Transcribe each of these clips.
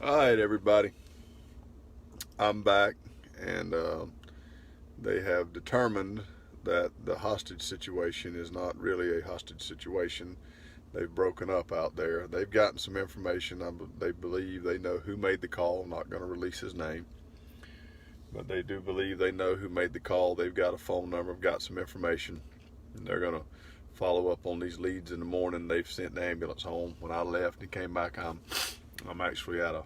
All right, everybody. I'm back, and they have determined that the hostage situation is not really a hostage situation. They've broken up out there. They've gotten some information. They believe they know who made the call. I'm not going to release his name, but they do believe they know who made the call. They've got a phone number, got some information, and they're going to follow up on these leads in the morning. They've sent the ambulance home. When I left and came back, I'm actually at a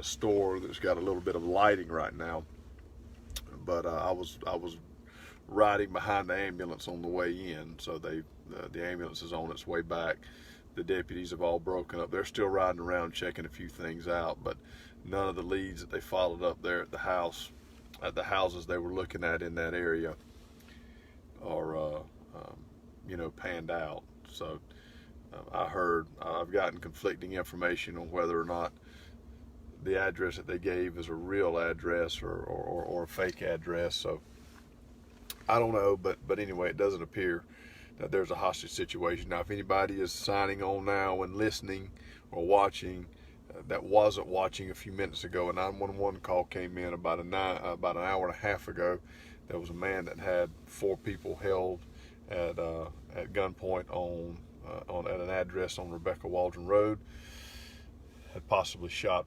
store that's got a little bit of lighting right now, but I was riding behind the ambulance on the way in, so the ambulance is on its way back. The deputies have all broken up. They're still riding around checking a few things out, but none of the leads that they followed up there at the houses they were looking at in that area are panned out. So I've gotten conflicting information on whether or not the address that they gave is a real address or a fake address. So I don't know, but anyway, it doesn't appear that there's a hostage situation. Now, if anybody is signing on now and listening or watching that wasn't watching a few minutes ago, a 911 call came in about an hour and a half ago. There was a man that had 4 people held at gunpoint at an address on Rebecca Waldron Road. Had possibly shot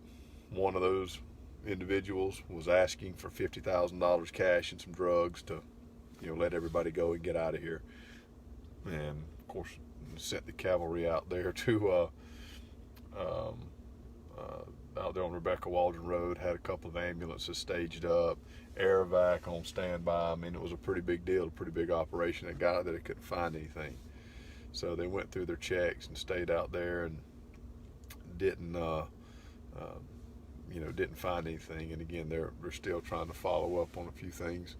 one of those individuals, was asking for $50,000 cash and some drugs to let everybody go and get out of here. And of course sent the cavalry out there to out there on Rebecca Waldron Road. Had a couple of ambulances staged up, air vac on standby. I mean, it was a pretty big deal, a pretty big operation. It got that they couldn't find anything, so they went through their checks and stayed out there and didn't find anything. And again, they're still trying to follow up on a few things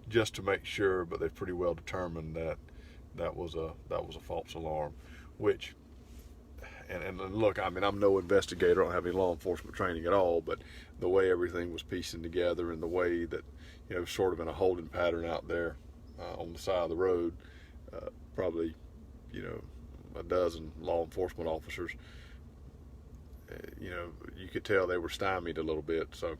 just to make sure, but they've pretty well determined that was a false alarm. Which, and look, I mean, I'm no investigator, I don't have any law enforcement training at all, but the way everything was piecing together and the way that sort of in a holding pattern out there on the side of the road, probably a dozen law enforcement officers, you could tell they were stymied a little bit. So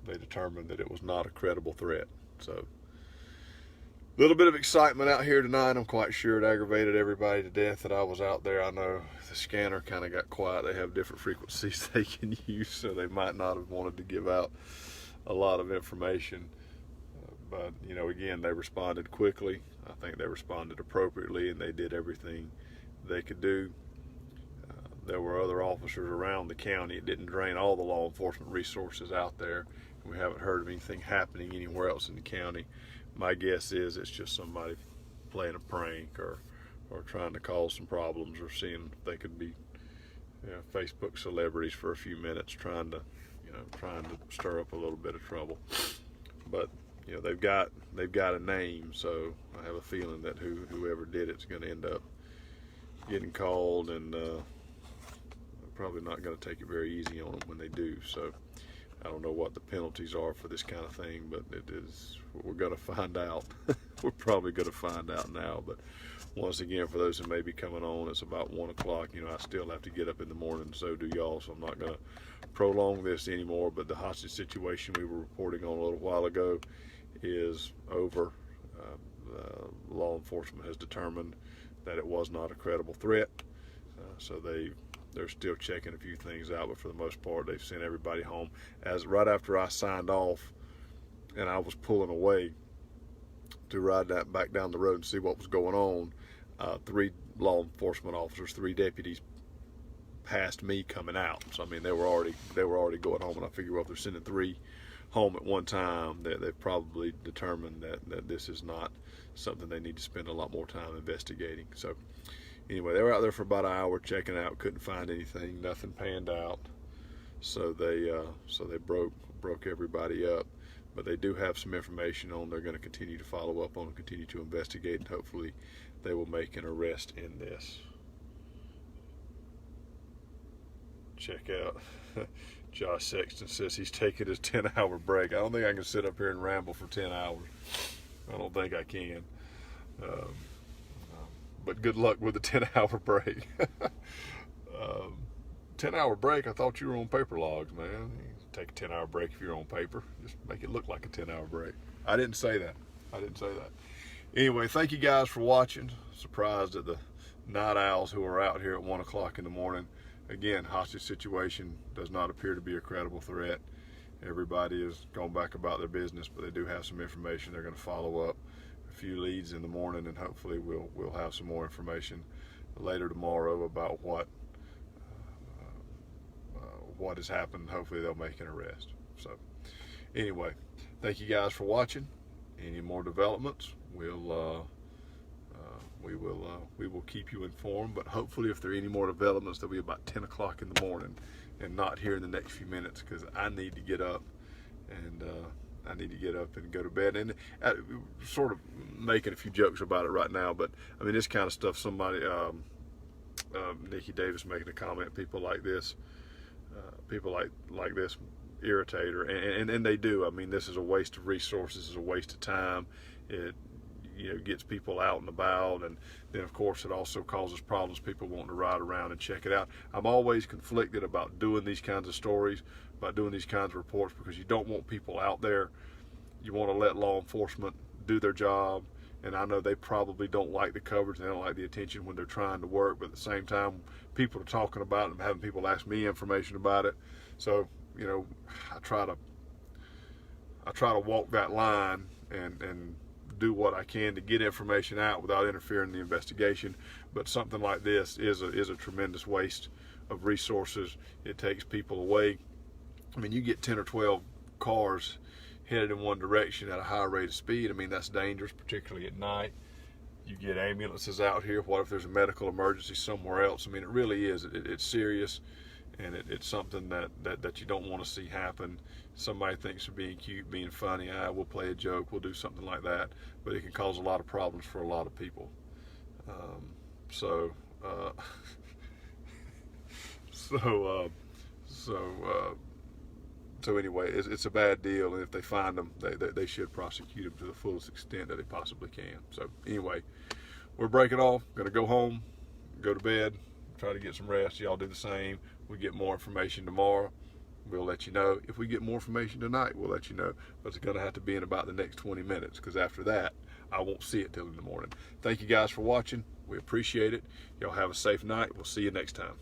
they determined that it was not a credible threat. So a little bit of excitement out here tonight. I'm quite sure it aggravated everybody to death that I was out there. I know the scanner kind of got quiet. They have different frequencies they can use, so they might not have wanted to give out a lot of information. But again, they responded quickly. I think they responded appropriately, and they did everything they could do. There were other officers around the county. It didn't drain all the law enforcement resources out there. We haven't heard of anything happening anywhere else in the county. My guess is it's just somebody playing a prank or trying to cause some problems, or seeing if they could be Facebook celebrities for a few minutes, trying to stir up a little bit of trouble. But they've got a name, so I have a feeling that whoever did it's going to end up getting called, and probably not going to take it very easy on them when they do. So I don't know what the penalties are for this kind of thing, but we're going to find out. We're probably going to find out now. But once again, for those who may be coming on, it's about 1 o'clock. I still have to get up in the morning, so do y'all. So I'm not going to prolong this anymore. But the hostage situation we were reporting on a little while ago is over. Law enforcement has determined that it was not a credible threat. So they're still checking a few things out, but for the most part, they've sent everybody home. As right after I signed off, and I was pulling away to ride that back down the road and see what was going on, 3 law enforcement officers, 3 deputies passed me coming out. So I mean, they were already going home, and I figure, well, if they're sending 3 home at one time, they've probably determined that this is not something they need to spend a lot more time investigating. So anyway, they were out there for about an hour checking out, couldn't find anything, nothing panned out. So they broke everybody up. But they do have some information on. They're going to continue to follow up on and continue to investigate, and hopefully they will make an arrest in this. Check out Josh Sexton says he's taking his 10-hour break. I don't think I can sit up here and ramble for 10 hours. I don't think I can. But good luck with the 10-hour break. 10-hour break? I thought you were on paper logs, man. You take a 10-hour break if you're on paper. Just make it look like a 10-hour break. I didn't say that. Anyway, thank you guys for watching. Surprised at the night owls who are out here at 1 o'clock in the morning. Again, hostage situation does not appear to be a credible threat. Everybody has gone back about their business, but they do have some information. They're going to follow up a few leads in the morning, and hopefully we'll have some more information later tomorrow about what has happened. Hopefully they'll make an arrest. So anyway, thank you guys for watching. Any more developments, we will keep you informed. But hopefully, if there are any more developments, they'll be about 10 o'clock in the morning, and not here in the next few minutes, because I need to get up and go to bed. And sort of making a few jokes about it right now, but I mean, this kind of stuff. Somebody, Nikki Davis, making a comment. People like this irritate her, and they do. I mean, this is a waste of resources, it's a waste of time. It gets people out and about, and then of course it also causes problems, people wanting to ride around and check it out. I'm always conflicted about doing these kinds of stories, about doing these kinds of reports, because you don't want people out there. You want to let law enforcement do their job, and I know they probably don't like the coverage, they don't like the attention when they're trying to work, but at the same time people are talking about it and having people ask me information about it. So I try to walk that line and do what I can to get information out without interfering in the investigation. But something like this is a tremendous waste of resources. It takes people away. I mean, you get 10 or 12 cars headed in one direction at a high rate of speed. I mean, that's dangerous, particularly at night. You get ambulances out here. What if there's a medical emergency somewhere else? I mean, it really is. It's serious, and it's something that you don't want to see happen. Somebody thinks they're being cute, being funny. We'll play a joke, we'll do something like that, but it can cause a lot of problems for a lot of people. So anyway, it's a bad deal, and if they find them, they should prosecute them to the fullest extent that they possibly can. So anyway, we're breaking off. Gonna go home, go to bed, try to get some rest. Y'all do the same. We get more information tomorrow, we'll let you know. If we get more information tonight, we'll let you know. But it's gonna have to be in about the next 20 minutes, because after that, I won't see it till in the morning. Thank you guys for watching. We appreciate it. Y'all have a safe night. We'll see you next time.